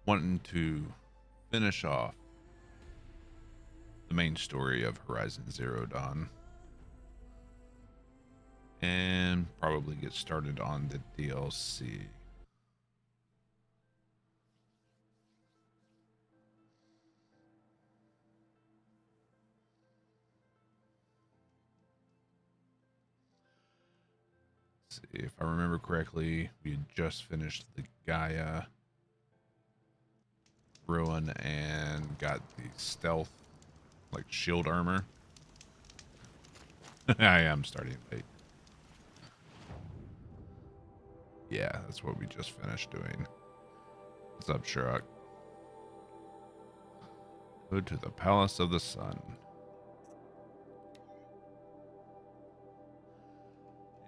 wanting to finish off the main story of Horizon Zero Dawn and probably get started on the DLC. See, if I remember correctly, we had just finished the Gaia ruin and got the stealth, like shield armor. I am starting late. Yeah, that's what we just finished doing. What's up, Shrek? Go to the Palace of the Sun.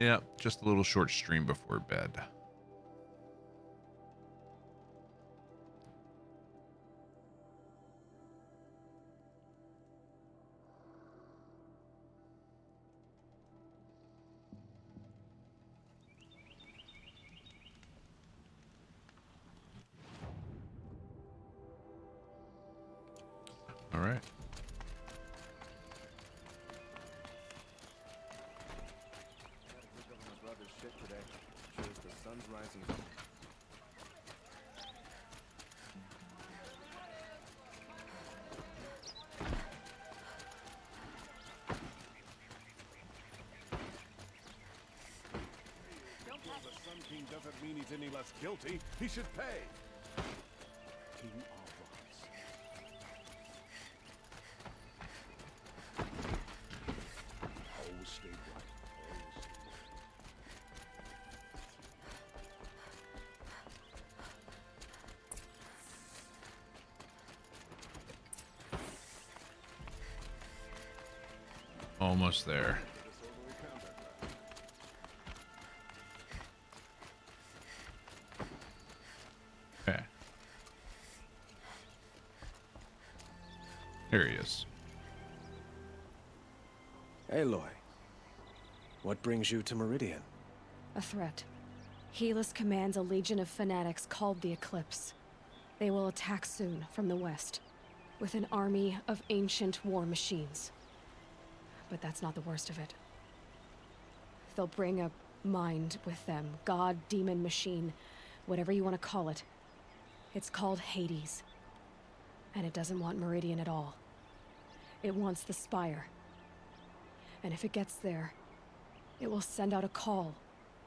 Yeah, just a little short stream before bed. All right. Doesn't mean he's any less guilty. He should pay. King Alphonse. Always stay right. Always stay right. Almost there. Here he is. Aloy, what brings you to Meridian? A threat. Helis commands a legion of fanatics called the Eclipse. They will attack soon from the west, with an army of ancient war machines. But that's not the worst of it. They'll bring a mind with them, god, demon, machine, whatever you want to call it. It's called Hades. And it doesn't want Meridian at all. It wants the Spire. And if it gets there, it will send out a call,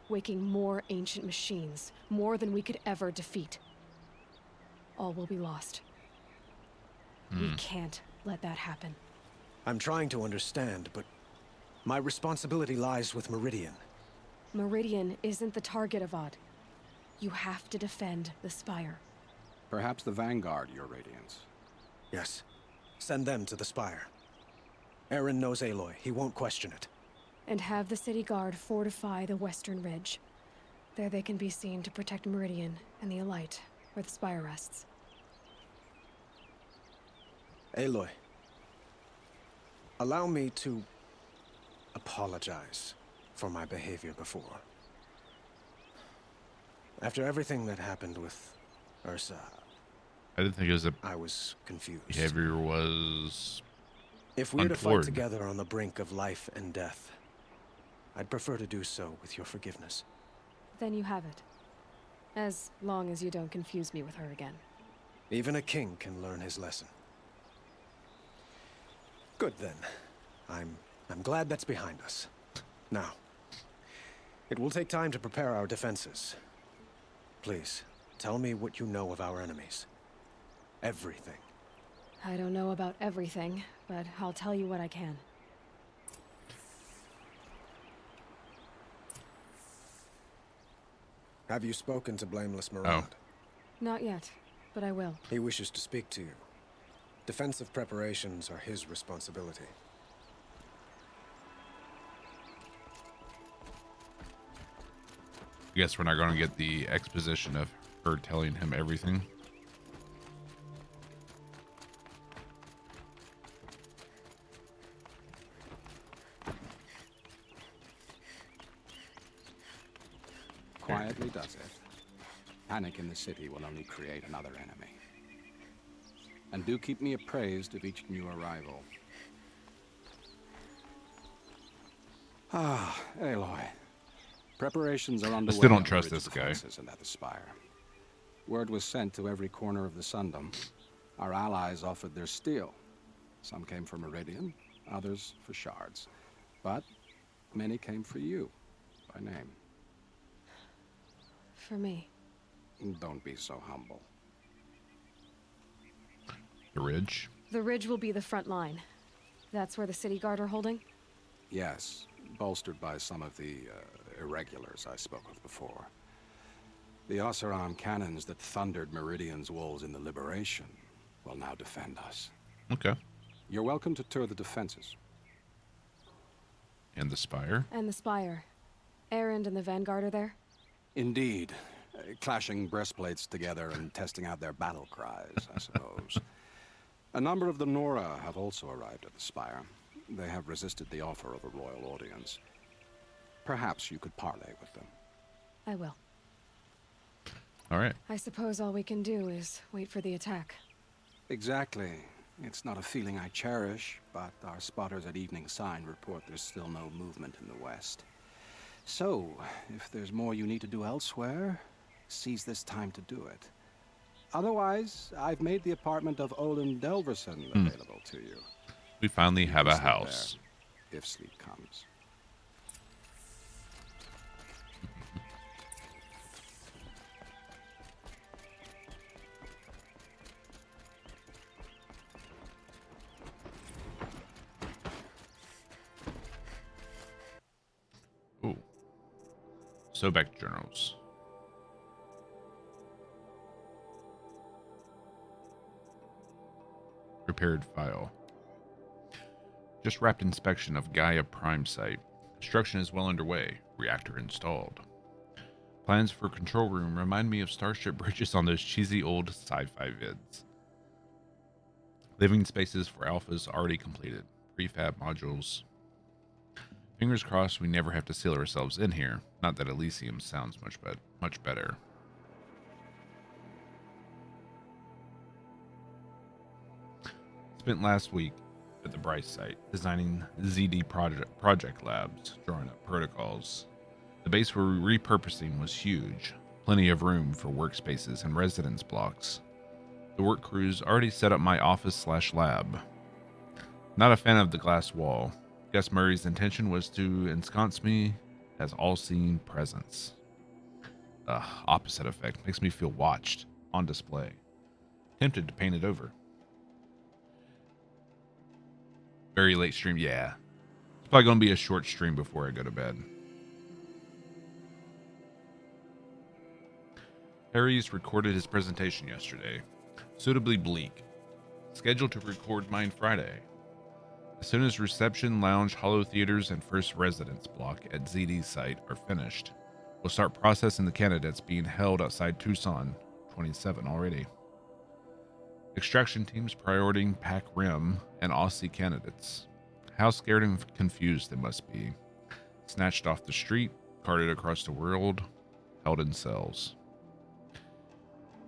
waking more ancient machines, more than we could ever defeat. All will be lost. We can't let that happen. I'm trying to understand, but my responsibility lies with Meridian. Meridian isn't the target, Avad. You have to defend the Spire. Perhaps the Vanguard, Your Radiance. Yes. Send them to the Spire. Eren knows Aloy. He won't question it. And have the city guard fortify the western ridge. There they can be seen to protect Meridian and the Elite, where the Spire rests. Aloy, allow me to apologize for my behavior before. After everything that happened with Ursa, I didn't think it was a I was confused. behavior was If we're to untoward. fight together on the brink of life and death, I'd prefer to do so with your forgiveness. Then you have it. As long as you don't confuse me with her again. Even a king can learn his lesson. Good then. I'm glad that's behind us. Now, it will take time to prepare our defenses. Please, tell me what you know of our enemies. Everything. I don't know about everything, but I'll tell you what I can. Have you spoken to Blameless Maraud? Not yet, but I will. He wishes to speak to you. Defensive preparations are his responsibility. I guess we're not going to get the exposition of her telling him everything. Quietly does it. Panic in the city will only create another enemy. And do keep me appraised of each new arrival. Ah, Aloy. Preparations are underway. still don't on the trust ridge this guy. defenses and at the spire. Word was sent to every corner of the Sundom. Our allies offered their steel. Some came for Meridian, others for shards. But many came for you, by name. For me. Don't be so humble. The ridge. The ridge will be the front line. That's where the city guard are holding? Yes, bolstered by some of the irregulars I spoke of before. The Oseram cannons that thundered Meridian's walls in the Liberation will now defend us. Okay. You're welcome to tour the defenses. And the spire. And the spire. Erend and the Vanguard are there? Indeed. Clashing breastplates together and testing out their battle cries, I suppose. A number of the Nora have also arrived at the spire. They have resisted the offer of a royal audience. Perhaps you could parley with them. I will. All right. I suppose all we can do is wait for the attack. Exactly. It's not a feeling I cherish, but our spotters at Evening Sign report there's still no movement in the west. So, if there's more you need to do elsewhere, seize this time to do it. Otherwise, I've made the apartment of Olin Delverson available to you. We finally have a Sleep house. there, if sleep comes. Ooh. Sobek journals. Prepared file. Just wrapped inspection of Gaia Prime site. Construction is well underway. Reactor installed. Plans for control room remind me of Starship bridges on those cheesy old sci-fi vids. Living spaces for alphas already completed. Prefab modules. Fingers crossed we never have to seal ourselves in here. Not that Elysium sounds much better. Spent last week at the Bryce site, designing ZD project labs, drawing up protocols. The base we're repurposing was huge, plenty of room for workspaces and residence blocks. The work crews already set up my office/lab. Not a fan of the glass wall. Gus Murray's intention was to ensconce me as all-seeing presence. Opposite effect makes me feel watched, on display. Tempted to paint it over. Very late stream, yeah. It's probably going to be a short stream before I go to bed. Harry's recorded his presentation yesterday. Suitably bleak. Scheduled to record mine Friday. As soon as reception, lounge, hollow theaters, and first residence block at ZD's site are finished, we'll start processing the candidates being held outside Tucson, 27 already. Extraction teams prioritizing Pac Rim and Aussie candidates. How scared and confused they must be. Snatched off the street, carted across the world, held in cells.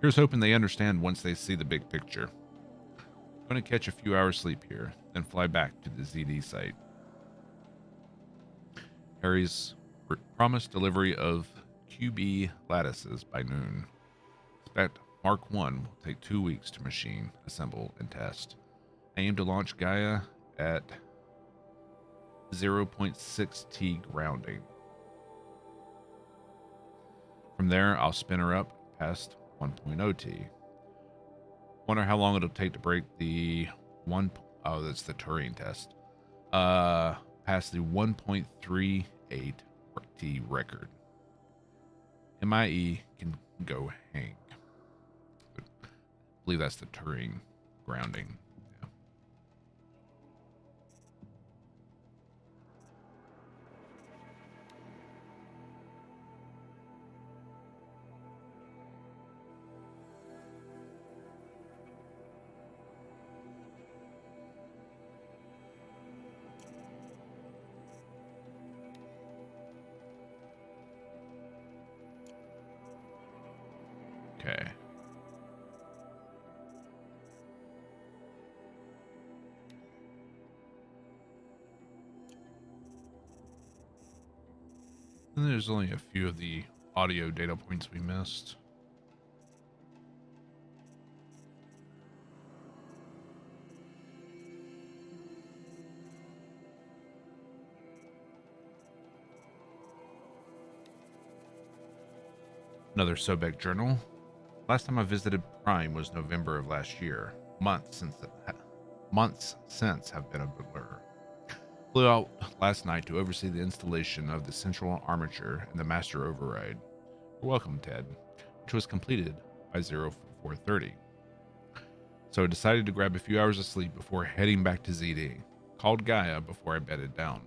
Here's hoping they understand once they see the big picture. Going to catch a few hours sleep here, then fly back to the ZD site. Harry's promised delivery of QB lattices by noon. Expect Mark 1 will take 2 weeks to machine, assemble, and test. I aim to launch Gaia at 0.6 T grounding. From there, I'll spin her up past 1.0 T. Wonder how long it'll take to break the oh, that's the Turing test. Past the 1.38 T record. MIE can go hang. I believe that's the Turing grounding. Yeah. And there's only a few of the audio data points we missed. Another Sobek journal. Last time I visited Prime was November of last year. Months since have been a blur. Flew out last night to oversee the installation of the central armature and the master override. You're welcome, Ted, which was completed by 0430. So I decided to grab a few hours of sleep before heading back to ZD. Called Gaia before I bedded down,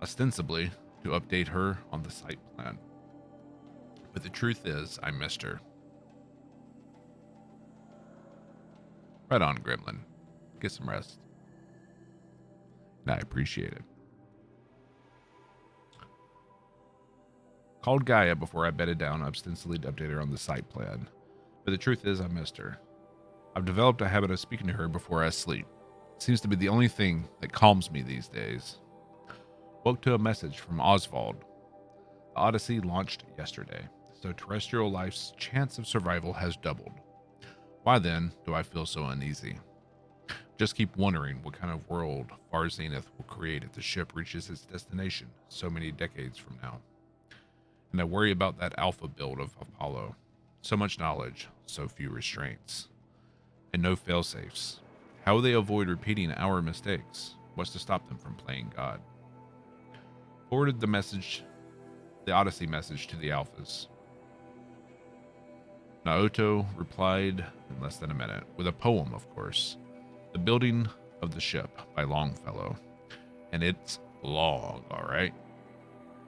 ostensibly to update her on the site plan. But the truth is, I missed her. Right on, Gremlin. Get some rest. And I appreciate it. Called Gaia before I bedded down, ostensibly to update her on the site plan. But the truth is, I missed her. I've developed a habit of speaking to her before I sleep. It seems to be the only thing that calms me these days. Woke to a message from Oswald. The Odyssey launched yesterday, so terrestrial life's chance of survival has doubled. Why then do I feel so uneasy? Just keep wondering what kind of world Far Zenith will create if the ship reaches its destination so many decades from now. And I worry about that alpha build of Apollo. So much knowledge, so few restraints. And no failsafes. How will they avoid repeating our mistakes? What's to stop them from playing God? Forwarded the Odyssey message to the Alphas. Naoto replied in less than a minute, with a poem, of course. The Building of the Ship by Longfellow. And it's long, alright?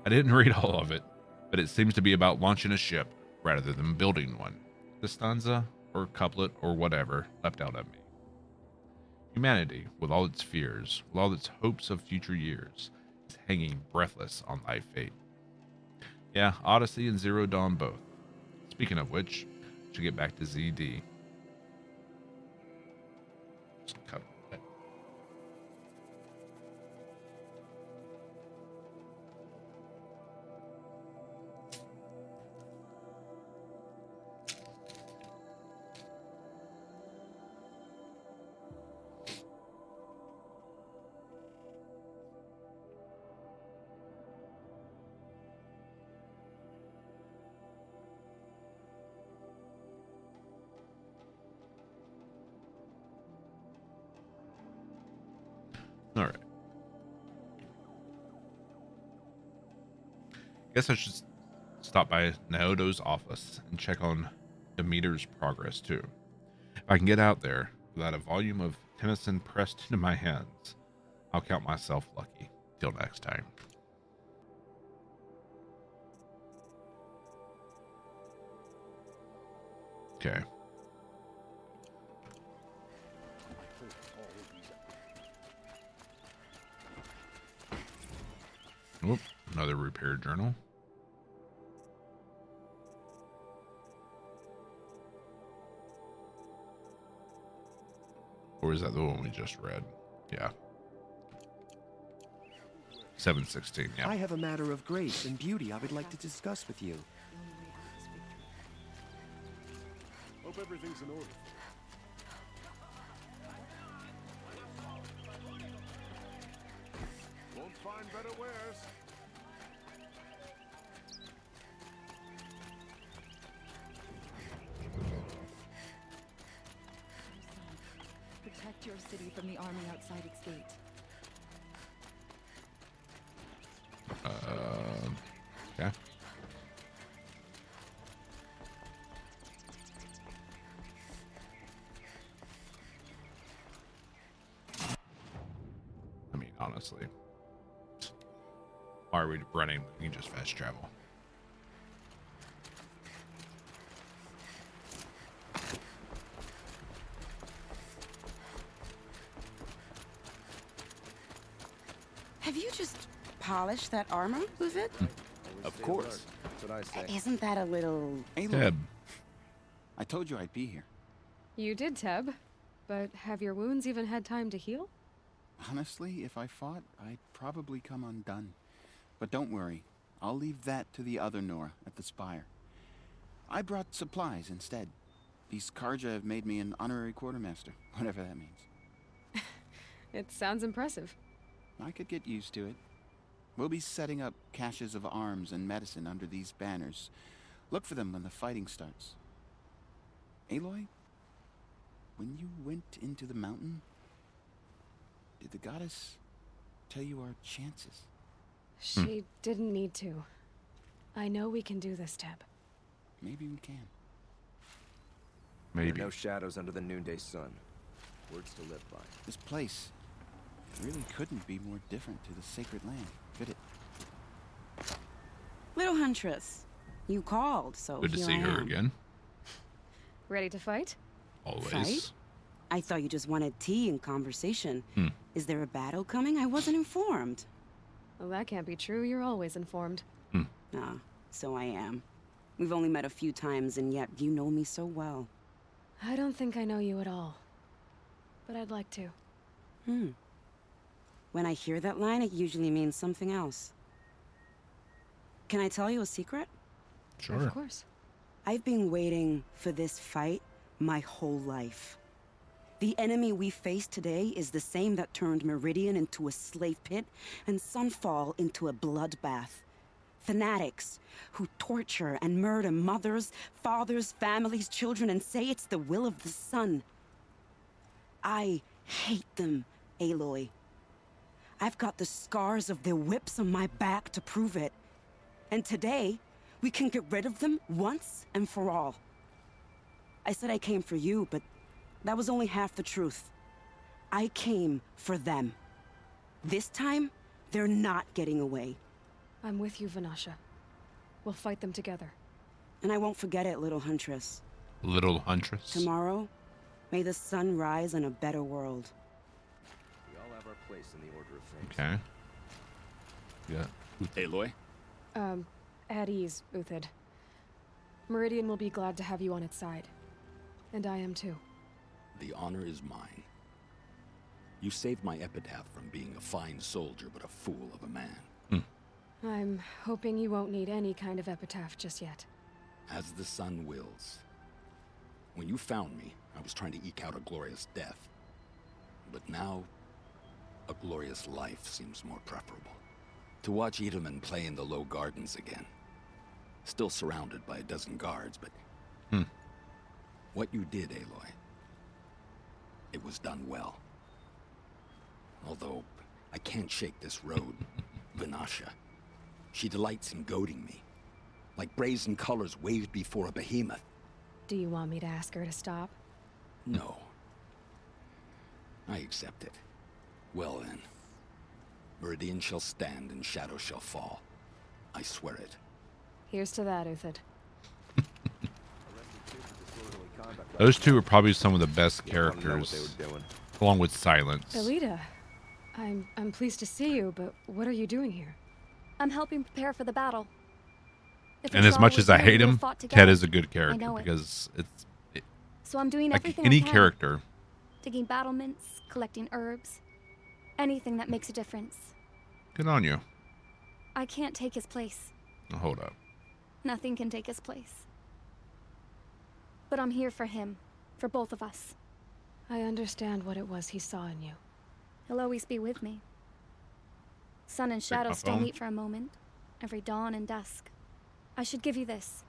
I didn't read all of it, but it seems to be about launching a ship rather than building one. The stanza, or couplet, or whatever, leapt out at me. Humanity, with all its fears, with all its hopes of future years, is hanging breathless on thy fate. Yeah, Odyssey and Zero Dawn both. Speaking of which, should get back to ZD. Just cut that. All right. Guess I should stop by Naoto's office and check on Demeter's progress too. If I can get out there without a volume of Tennyson pressed into my hands, I'll count myself lucky. Till next time. Okay. Oop, another repair journal. Or is that the one we just read? Yeah. 716, yeah. I have a matter of grace and beauty I would like to discuss with you. Hope everything's in order. Won't find better wares. Protect your city from the army outside its gate. Yeah. I mean, honestly, why are we running? We can just fast travel. Have you just polished that armor, Luzit? Of course. That's what I say. Isn't that a little... Hey, Ted. look. I told you I'd be here. You did, Teb. But have your wounds even had time to heal? Honestly, if I fought, I'd probably come undone. But don't worry. I'll leave that to the other Nora at the spire. I brought supplies instead. These Karja have made me an honorary quartermaster, whatever that means. It sounds impressive. I could get used to it. We'll be setting up caches of arms and medicine under these banners. Look for them when the fighting starts. Aloy, when you went into the mountain, did the goddess tell you our chances? She didn't need to. I know we can do this, Teb. Maybe we can. Maybe. No shadows under the noonday sun. Words to live by. This place really couldn't be more different to the sacred land, could it? Little Huntress, you called, so Good to here see I her am. again. Ready to fight? Always. Fight? I thought you just wanted tea and conversation. Hmm. Is there a battle coming? I wasn't informed. Well, that can't be true. You're always informed. Ah, so I am. We've only met a few times, and yet you know me so well. I don't think I know you at all. But I'd like to. When I hear that line, it usually means something else. Can I tell you a secret? Sure. Of course. I've been waiting for this fight my whole life. The enemy we face today is the same that turned Meridian into a slave pit and Sunfall into a bloodbath. Fanatics who torture and murder mothers, fathers, families, children, and say it's the will of the sun. I hate them, Aloy. I've got the scars of their whips on my back to prove it. And today, we can get rid of them once and for all. I said I came for you, but that was only half the truth. I came for them. This time, they're not getting away. I'm with you, Vanasha. We'll fight them together. And I won't forget it, little Huntress. Little Huntress. Tomorrow, may the sun rise in a better world. We all have our place in the order of things. Okay. Yeah. Aloy? At ease, Uthid. Meridian will be glad to have you on its side. And I am too. The honor is mine. You saved my epitaph from being a fine soldier, but a fool of a man. I'm hoping you won't need any kind of epitaph just yet. As the sun wills. When you found me, I was trying to eke out a glorious death. But now, a glorious life seems more preferable. To watch Edelman play in the low gardens again. Still surrounded by a dozen guards, but... What you did, Aloy, it was done well. Although, I can't shake this road, Vanasha. She delights in goading me. Like brazen colors waved before a behemoth. Do you want me to ask her to stop? No. I accept it. Well then. Meridian shall stand and shadow shall fall. I swear it. Here's to that, Uthid. Those two are probably some of the best characters, along with Silence. Alita, I'm pleased to see you, but what are you doing here? I'm helping prepare for the battle. If And as Adrall much was as I here, hate we would've him, fought Ted together. is a good I character know it. because it's So I'm doing like everything any I can. character. Digging battlements, collecting herbs, anything that makes a difference. Good on you. I can't take his place. Now, hold up. Nothing can take his place. But I'm here for him, for both of us. I understand what it was he saw in you. He'll always be with me. Sun and shadow my still phone. meet for a moment, every dawn and dusk. I should give you this,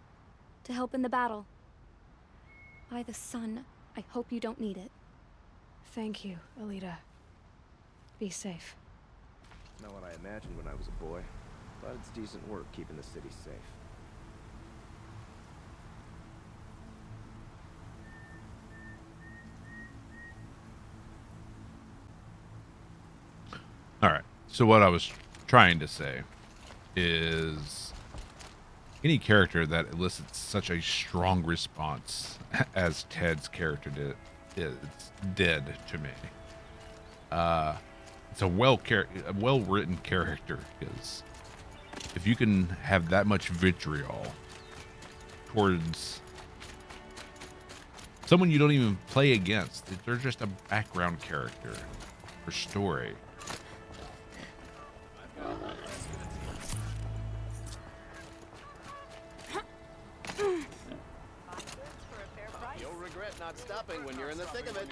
to help in the battle. By the sun, I hope you don't need it. Thank you, Alita. Be safe. Not what I imagined when I was a boy, but it's decent work keeping the city safe. All right. So what I was trying to say is any character that elicits such a strong response as Ted's character it's dead to me. It's a well-written character, because if you can have that much vitriol towards someone you don't even play against, if they're just a background character or story. regret not stopping when you're in the thick of it.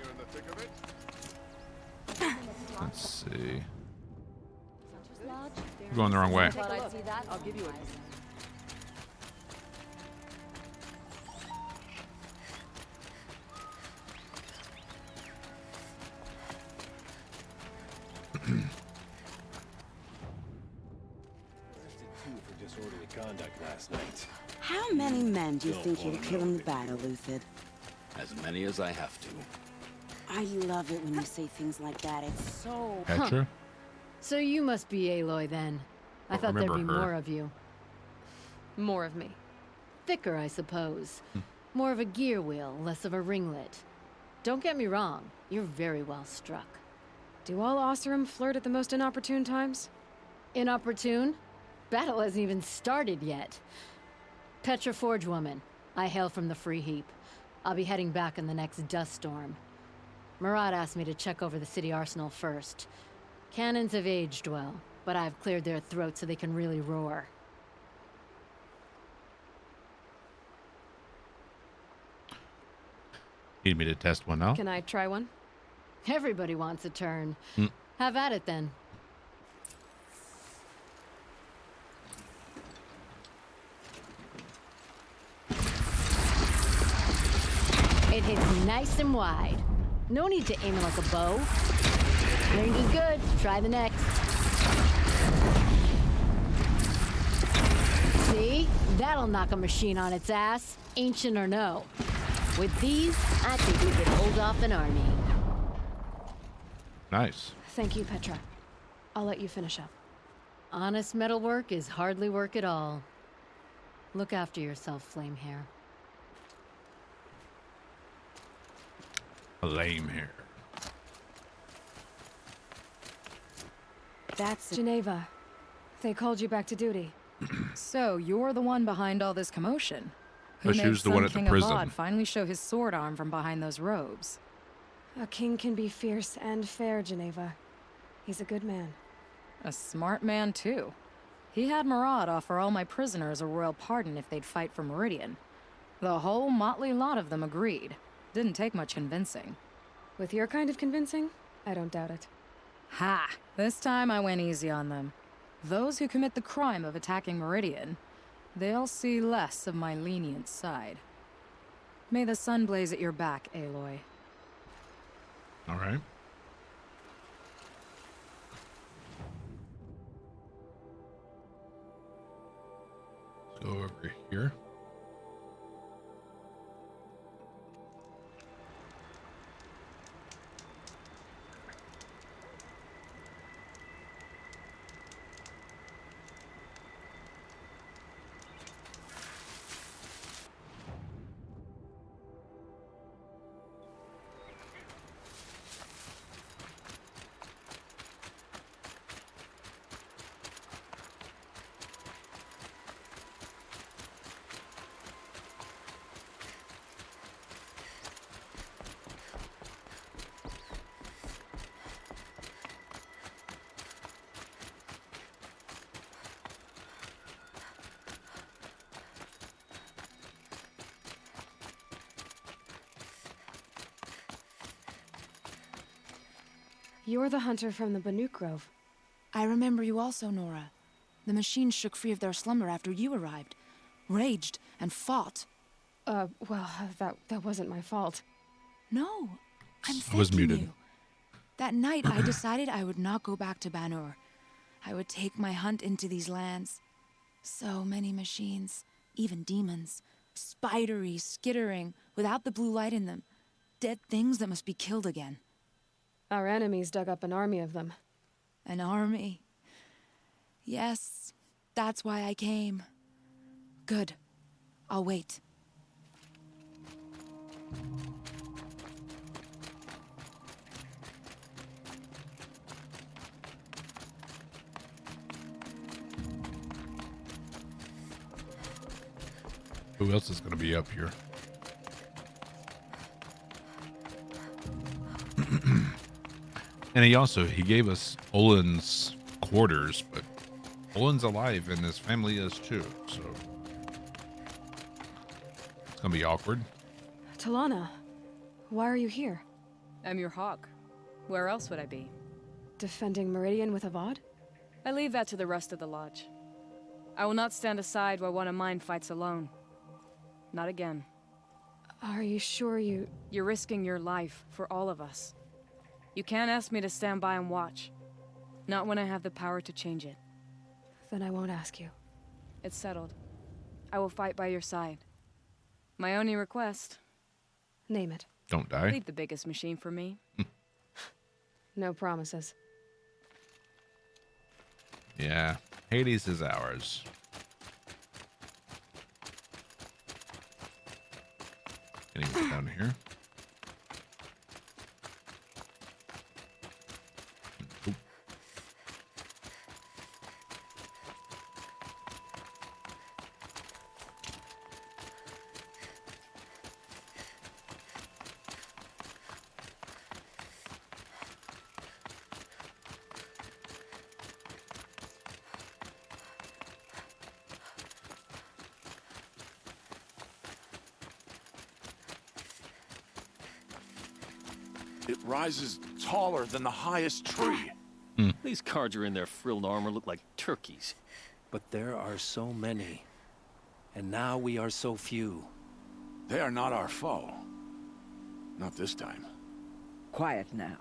Let's see. We're going the wrong way. Thought I'd see that. I'll give you a. For disorderly conduct last night. How many men do you think you'll kill in the battle, Lucid? As many as I have to. I love it when you say things like that. It's so... Petra? So you must be Aloy then. I thought there'd be remember her. more of you. More of me. Thicker, I suppose. More of a gear wheel, less of a ringlet. Don't get me wrong, you're very well struck. Do all Oseram flirt at the most inopportune times? Inopportune? Battle hasn't even started yet. Petra Forge woman. I hail from the Free Heap. I'll be heading back in the next dust storm. Murad asked me to check over the city arsenal first. Cannons have aged well, but I've cleared their throats so they can really roar. Need me to test one out? Can I try one? Everybody wants a turn. Have at it then. It hits nice and wide. No need to aim it like a bow. Range is good. Try the next. See? That'll knock a machine on its ass, ancient or no. With these, I think we could hold off an army. Nice. Thank you, Petra. I'll let you finish up. Honest metalwork is hardly work at all. Look after yourself, Flamehair. Lame hair. That's Geneva. They called you back to duty. So, you're the one behind all this commotion. Who But she made was the one Sun at the King of prison. Odd finally show his sword arm from behind those robes? A king can be fierce and fair, Geneva. He's a good man. A smart man, too. He had Murad offer all my prisoners a royal pardon if they'd fight for Meridian. The whole motley lot of them agreed. Didn't take much convincing. With your kind of convincing, I don't doubt it. Ha! This time I went easy on them. Those who commit the crime of attacking Meridian, they'll see less of my lenient side. May the sun blaze at your back, Aloy. All right. Let's go over here. You're the hunter from the Banuk Grove. I remember you also, Nora. The machines shook free of their slumber after you arrived. Raged and fought. Well, that wasn't my fault. No, I'm I was thanking muted. you. That night, I decided I would not go back to Banur. I would take my hunt into these lands. So many machines, even demons. Spidery, skittering, without the blue light in them. Dead things that must be killed again. Our enemies dug up an army of them. An army. Yes, that's why I came. Good. I'll wait. Who else is going to be up here? And he gave us Olin's quarters, but Olin's alive and his family is too, so it's gonna be awkward. Talana, Why are you here? I'm your hawk. Where else would I be? Defending Meridian with Avad? I leave that to the rest of the Lodge. I will not stand aside while one of mine fights alone. Not again. Are you sure you... You're risking your life for all of us. You can't ask me to stand by and watch. Not when I have the power to change it. Then I won't ask you. It's settled. I will fight by your side. My only request... Name it. Don't die. Leave the biggest machine for me. No promises. Yeah, Hades is ours. Anything down here? Oop. It rises taller than the highest tree. These Carja in their frilled armor look like turkeys. But there are so many. And now we are so few. They are not our foe. Not this time. Quiet now.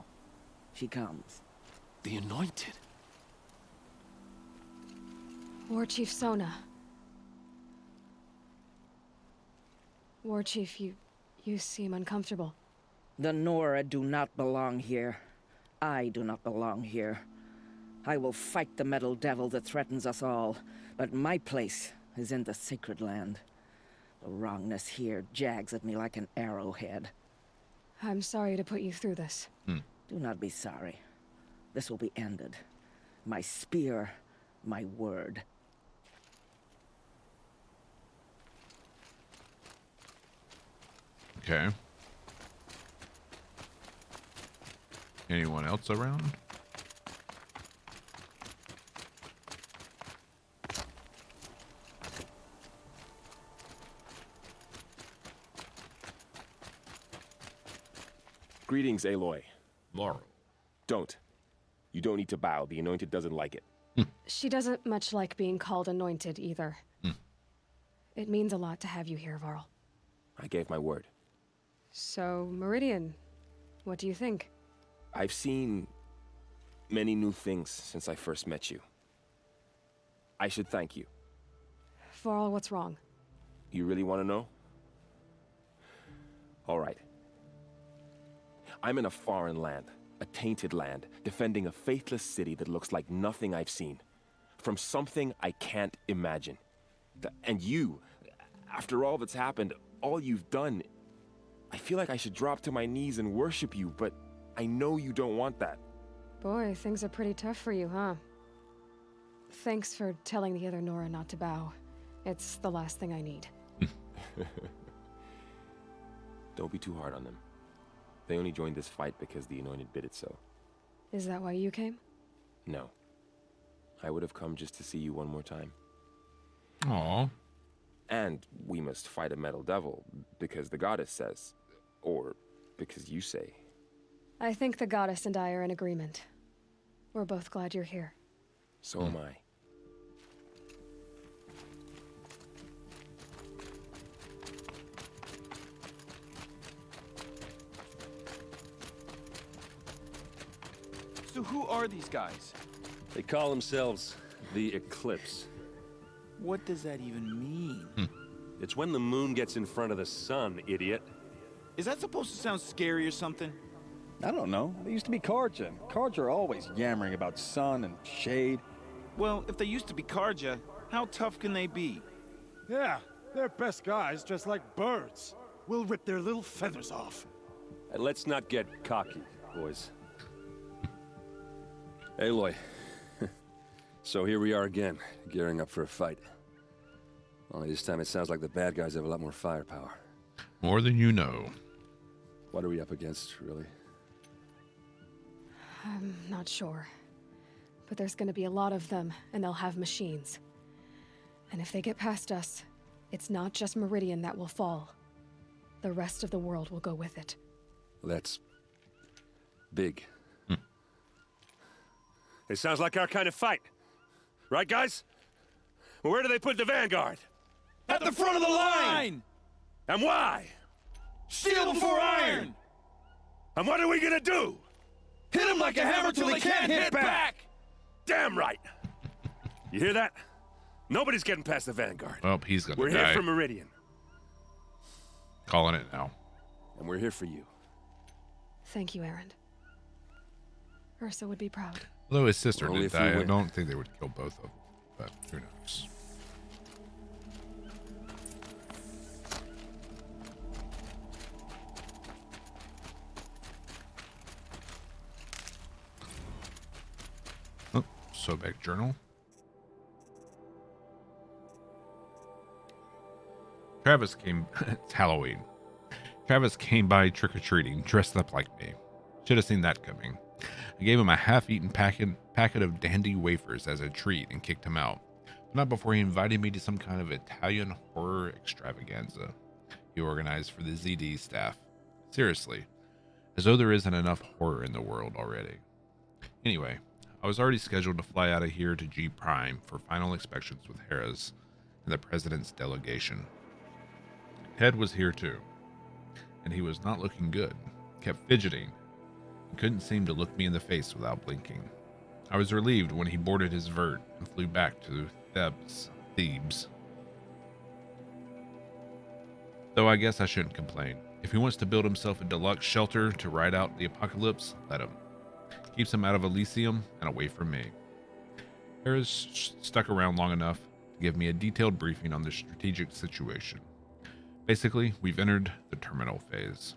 She comes. The Anointed. War Chief Sona. War Chief, you seem uncomfortable. The Nora do not belong here. I do not belong here. I will fight the metal devil that threatens us all, but my place is in the sacred land. The wrongness here jags at me like an arrowhead. I'm sorry to put you through this. Do not be sorry. This will be ended. My spear, my word. Okay. Anyone else around? Greetings, Aloy. Laurel. Don't. You don't need to bow. The Anointed doesn't like it. She doesn't much like being called anointed either. It means a lot to have you here, Varl. I gave my word. So, Meridian, what do you think? I've seen many new things since I first met you. I should thank you. Varl, what's wrong? You really want to know? All right. I'm in a foreign land, a tainted land, defending a faithless city that looks like nothing I've seen. From something I can't imagine. And you, after all that's happened, all you've done, I feel like I should drop to my knees and worship you, but I know you don't want that. Boy, things are pretty tough for you, huh? Thanks for telling the other Nora not to bow. It's the last thing I need. Don't be too hard on them. They only joined this fight because the Anointed bid it so. Is that why you came? No. I would have come just to see you one more time. Aww. And we must fight a metal devil, because the goddess says. Or because you say. I think the goddess and I are in agreement. We're both glad you're here. So am I. So who are these guys? They call themselves the Eclipse. What does that even mean? It's when the moon gets in front of the sun, idiot. Is that supposed to sound scary or something? I don't know. They used to be Carja. Carja are always yammering about sun and shade. Well, if they used to be Carja, how tough can they be? Yeah, they're best guys dressed like birds. We'll rip their little feathers off. And let's not get cocky, boys. Aloy. So here we are again, gearing up for a fight. Only this time it sounds like the bad guys have a lot more firepower. More than you know. What are we up against, really? I'm not sure. But there's gonna be a lot of them, and they'll have machines. And if they get past us, it's not just Meridian that will fall. The rest of the world will go with it. That's big. It sounds like our kind of fight. Right, guys? Well, where do they put the Vanguard? At the front of the line! And why? Steel before iron! And what are we gonna do? Hit him like a hammer till he can't hit back! Damn right! You hear that? Nobody's getting past the Vanguard. Well, he's gonna We're die. here for Meridian. Calling it now. And we're here for you. Thank you, Aaron. Ursa would be proud. Although his sister Only did if you die, I win. don't think they would kill both of them. But who knows? Oh, Sobek journal. Travis came. It's Halloween. Travis came by trick-or-treating, dressed up like me. Should have seen that coming. I gave him a half-eaten packet of dandy wafers as a treat and kicked him out. But not before he invited me to some kind of Italian horror extravaganza he organized for the ZD staff. Seriously, as though there isn't enough horror in the world already. Anyway, I was already scheduled to fly out of here to G Prime for final inspections with Harris and the President's delegation. Ted was here too, and he was not looking good. Kept fidgeting and couldn't seem to look me in the face without blinking. I was relieved when he boarded his vert and flew back to Thebes. Though I guess I shouldn't complain. If he wants to build himself a deluxe shelter to ride out the apocalypse, let him. Keeps him out of Elysium and away from me. Harris stuck around long enough to give me a detailed briefing on the strategic situation. Basically, we've entered the terminal phase.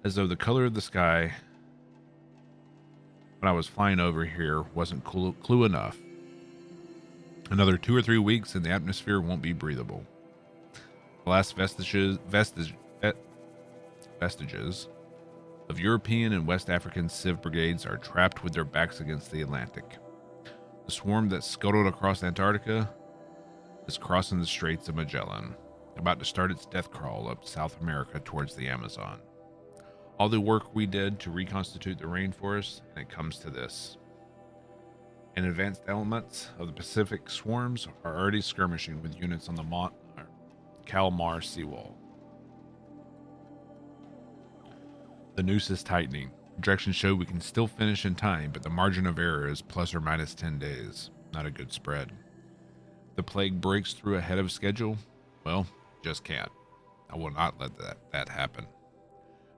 As though the color of the sky when I was flying over here wasn't clue enough. Another 2 or 3 weeks and the atmosphere won't be breathable. The last vestiges of European and West African civ brigades are trapped with their backs against the Atlantic. The swarm that scuttled across Antarctica is crossing the Straits of Magellan, about to start its death crawl up South America towards the Amazon. All the work we did to reconstitute the rainforest, and it comes to this. And advanced elements of the Pacific swarms are already skirmishing with units on the Kalmar seawall. The noose is tightening. Projections show we can still finish in time, but the margin of error is plus or minus 10 days. Not a good spread. The plague breaks through ahead of schedule. Well, just can't. I will not let that happen.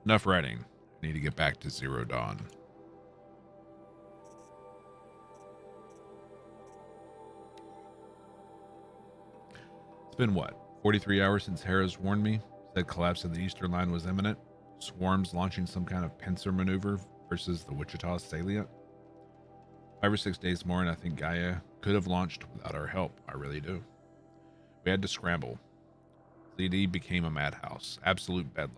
Enough writing. I need to get back to Zero Dawn. It's been what, 43 hours since Harris warned me, said collapse of the Eastern Line was imminent, swarms launching some kind of pincer maneuver versus the Wichita salient. 5 or 6 days more and I think Gaia could have launched without our help. I really do. We had to scramble. ZD became a madhouse, absolute bedlam.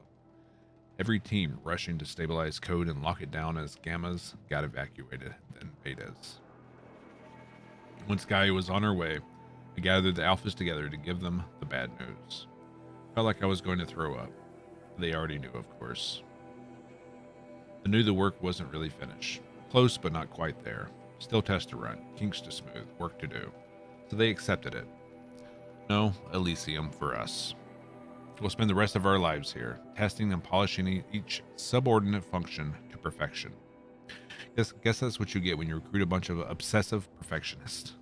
Every team rushing to stabilize code and lock it down as Gammas got evacuated, then Betas. Once Gaia was on her way, I gathered the Alphas together to give them the bad news. Felt like I was going to throw up. They already knew, of course. I knew the work wasn't really finished. Close, but not quite there. Still test to run, kinks to smooth, work to do. So they accepted it. No Elysium for us. We'll spend the rest of our lives here, testing and polishing each subordinate function to perfection. Guess that's what you get when you recruit a bunch of obsessive perfectionists.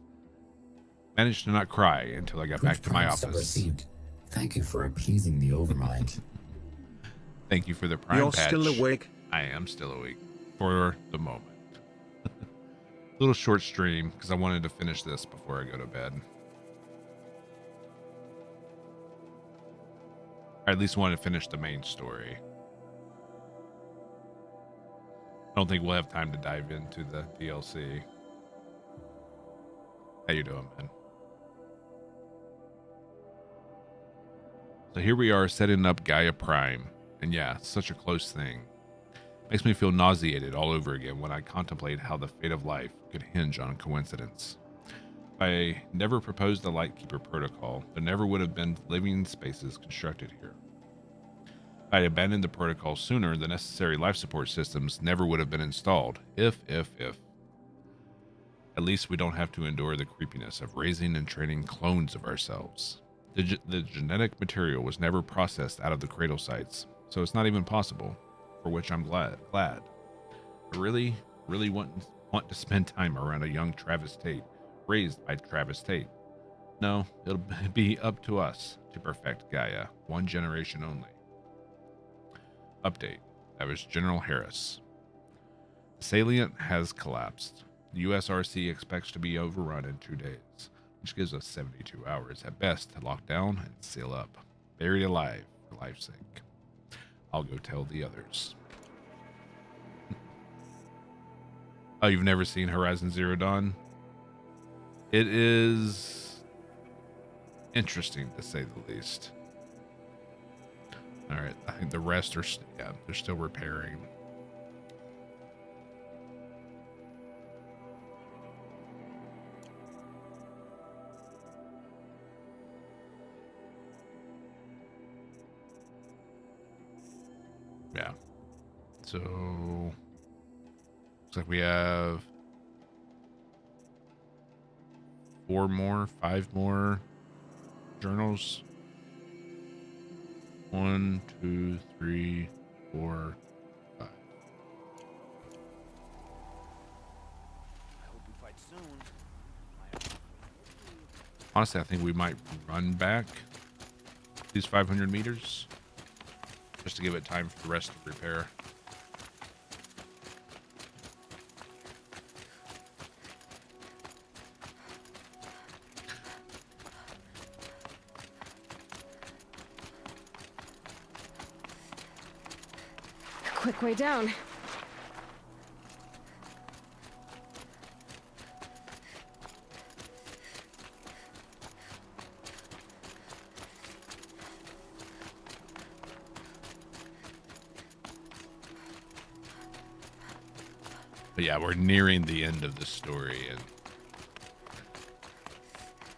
Managed to not cry until I got back to my office. Received. Thank you for appeasing the overmind. Thank you for the prime You're patch. still awake? I am still awake. For the moment. Little short stream, because I wanted to finish this before I go to bed. I at least want to finish the main story. I don't think we'll have time to dive into the DLC. How you doing, man? So here we are setting up Gaia Prime. And yeah, such a close thing. Makes me feel nauseated all over again when I contemplate how the fate of life could hinge on coincidence. If I never proposed the Lightkeeper protocol, there never would have been living spaces constructed here. If I abandoned the protocol sooner, the necessary life support systems never would have been installed. If. At least we don't have to endure the creepiness of raising and training clones of ourselves. The genetic material was never processed out of the cradle sites, so it's not even possible, for which I'm glad. I really want to spend time around a young Travis Tate, raised by Travis Tate. No, it'll be up to us to perfect Gaia, one generation only. Update. That was General Harris. The salient has collapsed. The USRC expects to be overrun in 2 days, which gives us 72 hours at best to lock down and seal up. Buried alive, for life's sake. I'll go tell the others. Oh, you've never seen Horizon Zero Dawn? It is interesting, to say the least. Alright, I think the rest are, yeah, they're still repairing. Yeah. So, looks like we have 5 more journals. 1, 2, 3, 4, 5. I hope we fight soon. Honestly, I think we might run back these 500 meters just to give it time for the rest to repair. Quick way down. But yeah, we're nearing the end of the story, and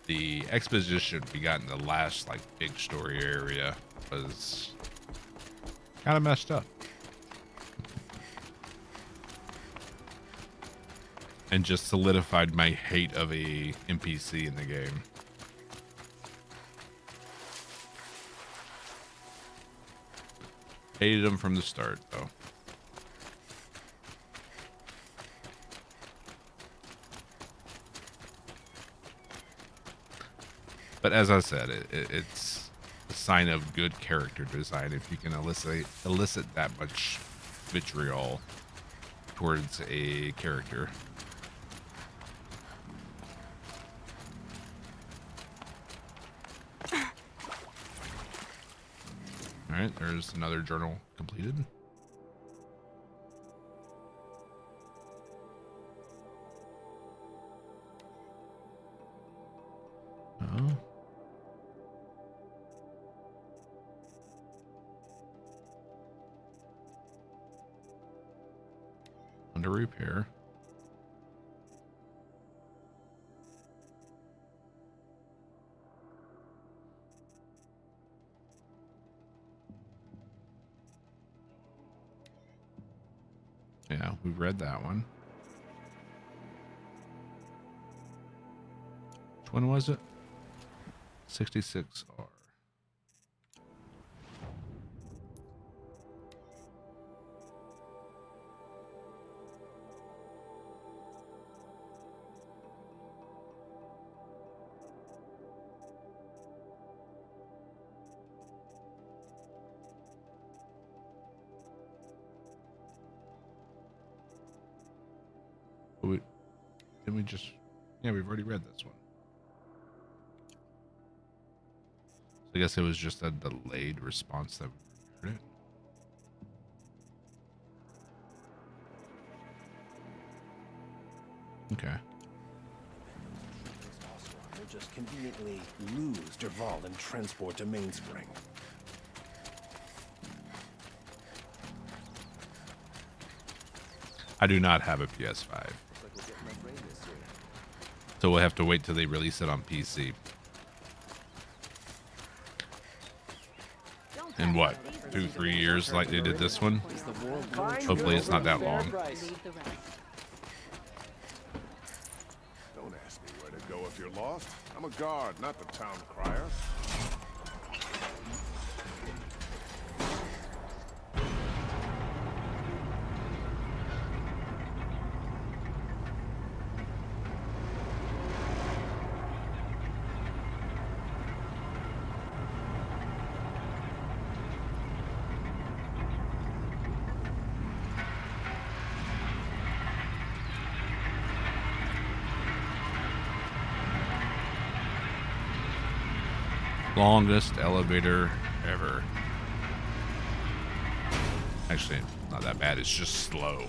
the exposition we got in the last like big story area was kind of messed up. And just solidified my hate of a NPC in the game. Hated him from the start, though. But as I said, it's a sign of good character design if you can elicit that much vitriol towards a character. All right, there's another journal completed. Oh. Under repair. Yeah, we've read that one. Which one was it? 66R. Didn't we just... Yeah, we've already read this one. So I guess it was just a delayed response that we heard it. Okay. We'll just conveniently lose Derval and transport to Mainspring. I do not have a PS5. So we'll have to wait till they release it on PC. In what? 2-3 years like they did this one. Hopefully it's not that long. Don't ask me where to go if you're lost. I'm a guard, not the town crier. Longest elevator ever. Actually, not that bad. It's just slow.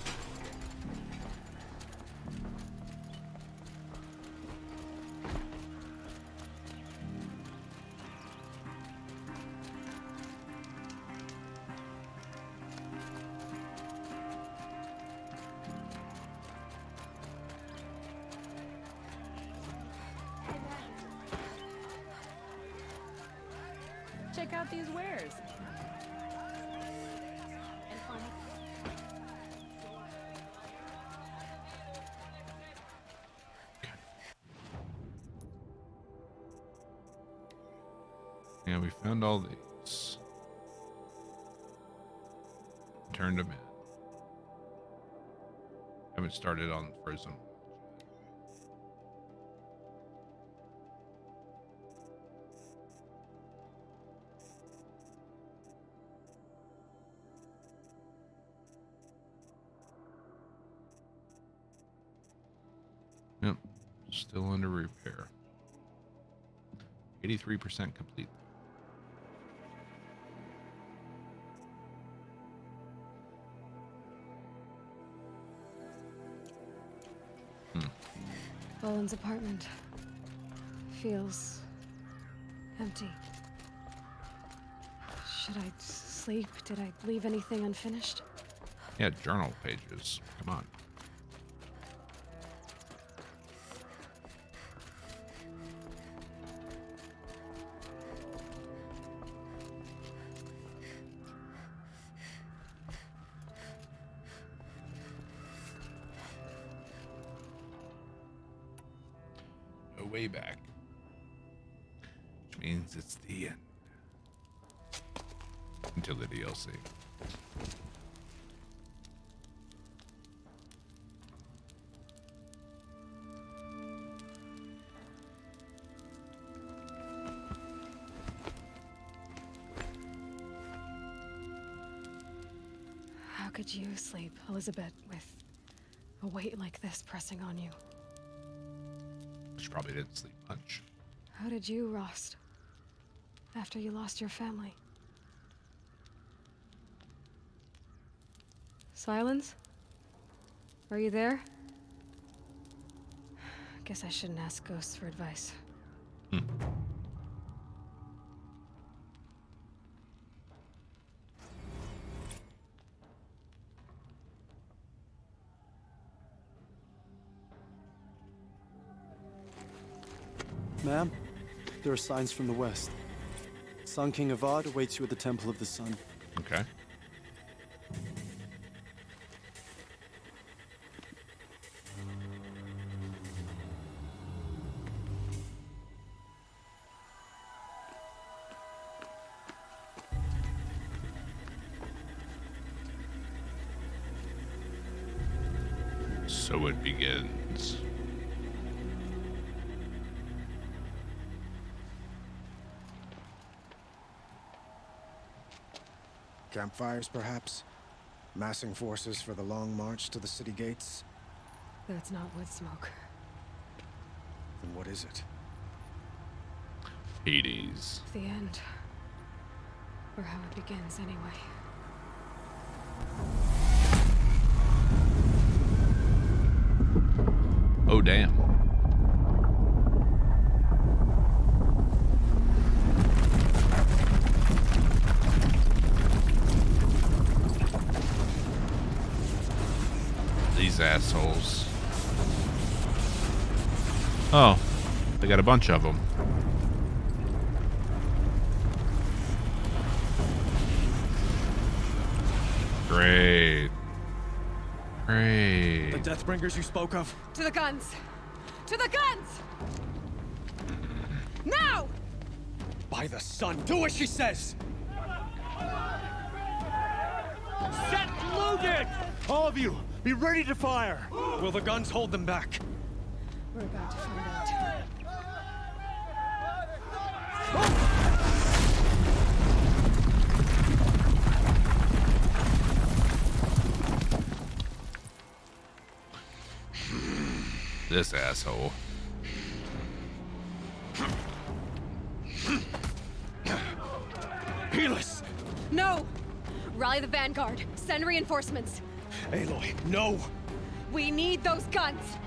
Check out these wares. Yeah, we found all these. Turned them in. Haven't started on Frozen. Yep, still under repair. 83% complete. Boland's apartment feels empty. Should I sleep? Did I leave anything unfinished? Yeah, journal pages. Come on. Way back, which means it's the end until the DLC. How could you sleep, Elizabeth, with a weight like this pressing on you? She probably didn't sleep much. How did you, Drast, after you lost your family? Silence? Are you there? Guess I shouldn't ask ghosts for advice. Ma'am, there are signs from the west. Sun King Avad awaits you at the Temple of the Sun. Okay. So it begins. Campfires, perhaps? Massing forces for the long march to the city gates? That's not wood smoke. Then what is it? Hades. The end. Or how it begins, anyway. Oh, damn. These assholes. Oh, they got a bunch of them. Great. Great. The Deathbringers you spoke of? To the guns! To the guns! Now! By the sun, do as she says! Set loaded! All of you, be ready to fire! Will the guns hold them back? We're about to find out. This asshole. Helis! No! Rally the vanguard. Send reinforcements. Aloy, no! We need those guns!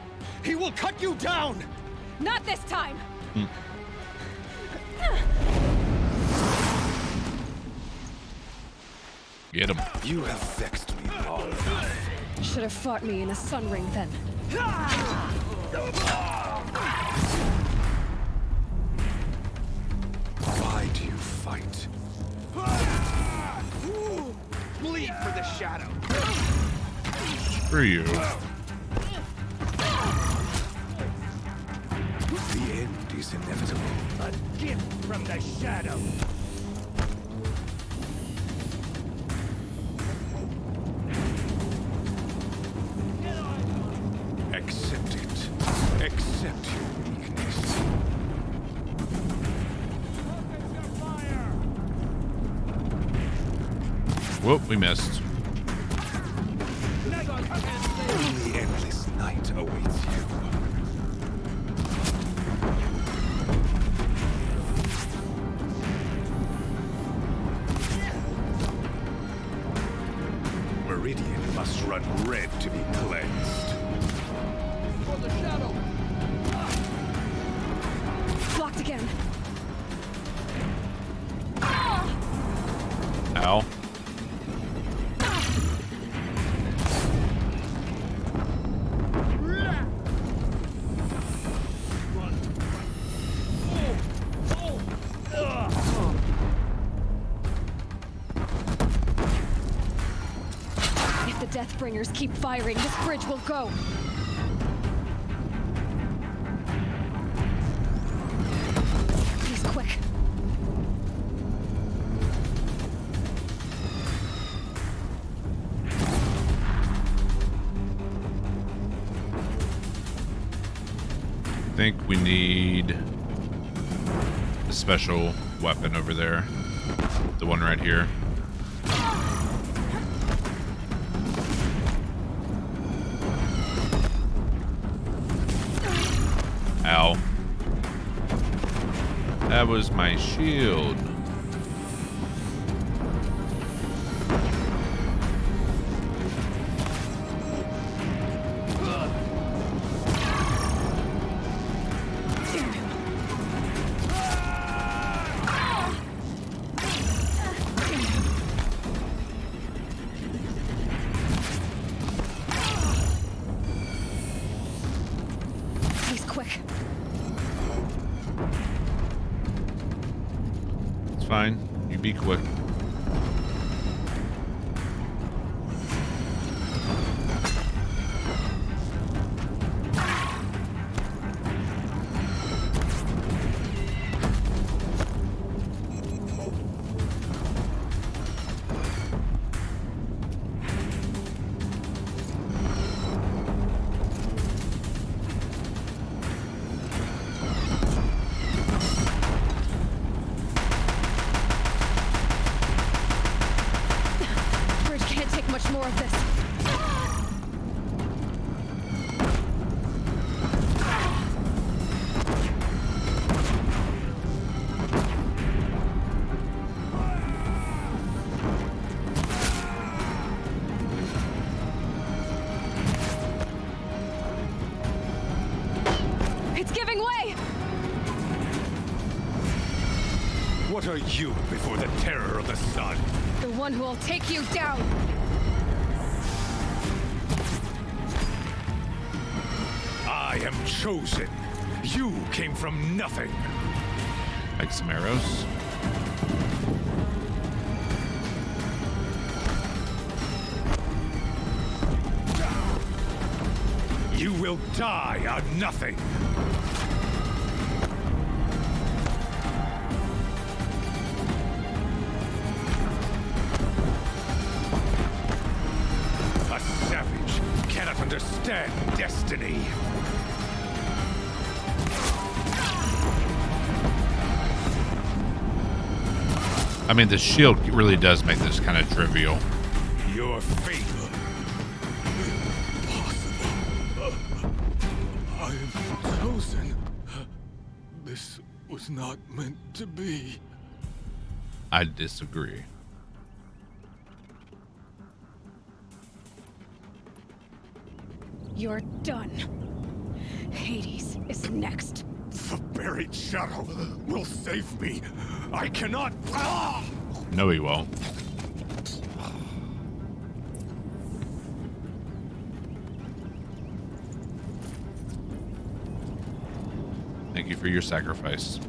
He will cut you down! Not this time! Get him. You have vexed me long enough. Should have fought me in a sun ring then. Why do you fight? Bleed for the shadow! Screw you. The end is inevitable. A gift from the shadow! Accept it. Accept your weakness. Whoop, we missed. Only endless night awaits you. Meridian must run red to be cleansed. For the shadow! Blocked again. Ow. If the Deathbringers keep firing, this bridge will go. Please, quick. I think we need a special weapon over there. The one right here. Ow. That was my shield. Please, quick. It's fine. You be quick. Bridge can't take much more of this. It's giving way! What are you before the terror of the sun? The one who will take you down! I am chosen. You came from nothing. Like some arrows. will die on nothing. A savage cannot understand destiny. I mean, the shield really does make this kind of trivial. Your fate. Impossible. I am chosen. This was not meant to be. I disagree. You're done. Hades is next. The buried shadow will save me. I cannot. Ah! No, he won't. Thank you for your sacrifice.